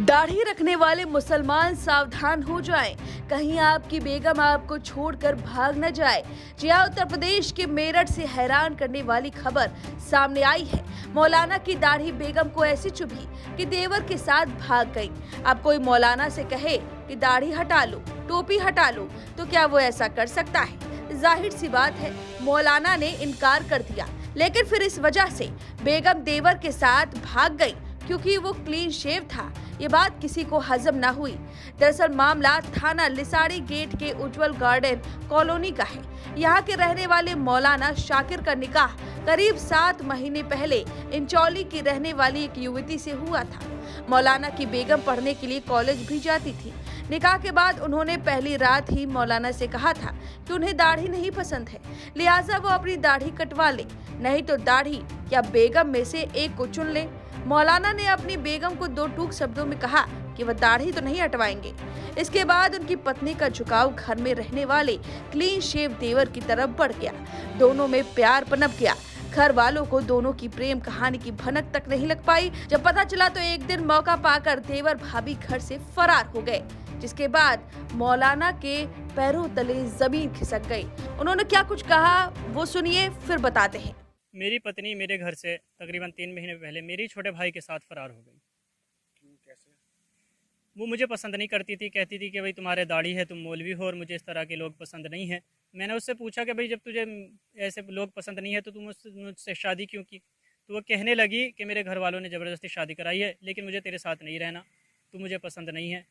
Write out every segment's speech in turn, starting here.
दाढ़ी रखने वाले मुसलमान सावधान हो जाएं, कहीं आपकी बेगम आपको छोड़कर भाग न जाए। जी हां, उत्तर प्रदेश के मेरठ से हैरान करने वाली खबर सामने आई है। मौलाना की दाढ़ी बेगम को ऐसी चुभी कि देवर के साथ भाग गई। अब कोई मौलाना से कहे कि दाढ़ी हटा लो, टोपी हटा लो, तो क्या वो ऐसा कर सकता है? जाहिर सी बात है, मौलाना ने इनकार कर दिया, लेकिन फिर इस वजह से बेगम देवर के साथ भाग गई क्योंकि वो क्लीन शेव था। ये बात किसी को हजम ना हुई। दरअसल मामला थाना लिसाड़ी गेट के उज्जवल गार्डन कॉलोनी का है। यहाँ के रहने वाले मौलाना शाकिर का निकाह करीब 7 महीने पहले इंचौली की रहने वाली एक युवती से हुआ था। मौलाना की बेगम पढ़ने के लिए कॉलेज भी जाती थी। निकाह के बाद उन्होंने पहली रात ही मौलाना से कहा था कि उन्हें दाढ़ी नहीं पसंद है, लिहाजा वो अपनी दाढ़ी कटवा ले, नहीं तो दाढ़ी या बेगम में से एक को चुन ले। मौलाना ने अपनी बेगम को 2 टूक शब्दों में कहा कि वह दाढ़ी तो नहीं हटवाएंगे। इसके बाद उनकी पत्नी का झुकाव घर में रहने वाले क्लीन शेव देवर की तरफ बढ़ गया। दोनों में प्यार पनप गया। घर वालों को दोनों की प्रेम कहानी की भनक तक नहीं लग पाई। जब पता चला तो एक दिन मौका पाकर देवर भाभी घर से फरार हो गए, जिसके बाद मौलाना के पैरों तले जमीन खिसक गई। उन्होंने क्या कुछ कहा वो सुनिए, फिर बताते हैं। मेरी पत्नी मेरे घर से तकरीबन 3 महीने पहले मेरे छोटे भाई के साथ फरार हो गई। क्यों, कैसे? वो मुझे पसंद नहीं करती थी, कहती थी कि भाई तुम्हारे दाढ़ी है, तुम मौलवी हो और मुझे इस तरह के लोग पसंद नहीं है। मैंने उससे पूछा कि भाई जब तुझे ऐसे लोग पसंद नहीं है तो तुम मुझसे शादी क्यों की? तो वो कहने लगी कि मेरे घर वालों ने ज़बरदस्ती शादी कराई है, लेकिन मुझे तेरे साथ नहीं रहना, तू मुझे पसंद नहीं है।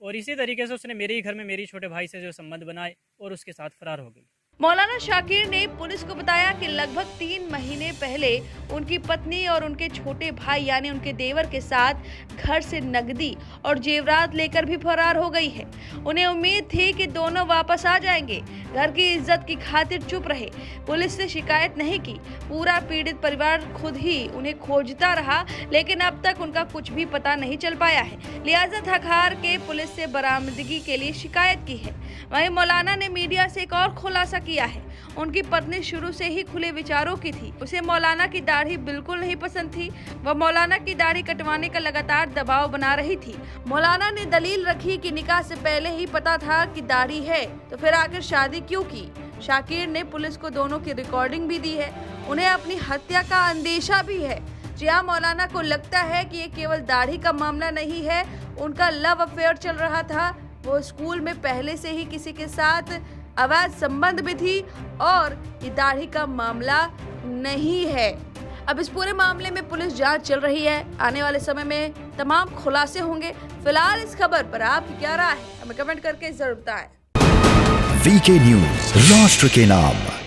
और इसी तरीके से उसने मेरे ही घर में मेरी छोटे भाई से जो संबंध बनाए और उसके साथ फरार हो गई। मौलाना शाकिर ने पुलिस को बताया कि लगभग 3 महीने पहले उनकी पत्नी और उनके छोटे भाई यानी उनके देवर के साथ घर से नकदी और जेवरात लेकर भी फरार हो गई है। उन्हें उम्मीद थी कि दोनों वापस आ जाएंगे। घर की इज्जत की खातिर चुप रहे, पुलिस से शिकायत नहीं की। पूरा पीड़ित परिवार खुद ही उन्हें खोजता रहा, लेकिन अब तक उनका कुछ भी पता नहीं चल पाया है। लिहाजा थक हार के पुलिस से बरामदगी के लिए शिकायत की है। वहीं मौलाना ने मीडिया से एक और खुलासा किया है। उनकी पत्नी शुरू से ही खुले विचारों की थी। उसे मौलाना की दाढ़ी बिल्कुल नहीं पसंद थी। वह मौलाना की दाढ़ी कटवाने का लगातार दबाव बना रही थी। मौलाना ने दलील रखी कि निकाह से पहले ही पता था कि दाढ़ी है, तो फिर आखिर शादी क्यों की? शाकिर ने पुलिस को दोनों की रिकॉर्डिंग भी दी है। उन्हें अपनी हत्या का अंदेशा भी है। जी हाँ, मौलाना को लगता है कि ये केवल दाढ़ी का मामला नहीं है, उनका लव अफेयर चल रहा था। वो स्कूल में पहले से ही किसी के साथ अवैध संबंध भी थी और ये दाढ़ी का मामला नहीं है। अब इस पूरे मामले में पुलिस जांच चल रही है। आने वाले समय में तमाम खुलासे होंगे। फिलहाल इस खबर पर आपकी क्या राय है, हमें कमेंट करके जरूर बताएं। वीके न्यूज, राष्ट्र के नाम।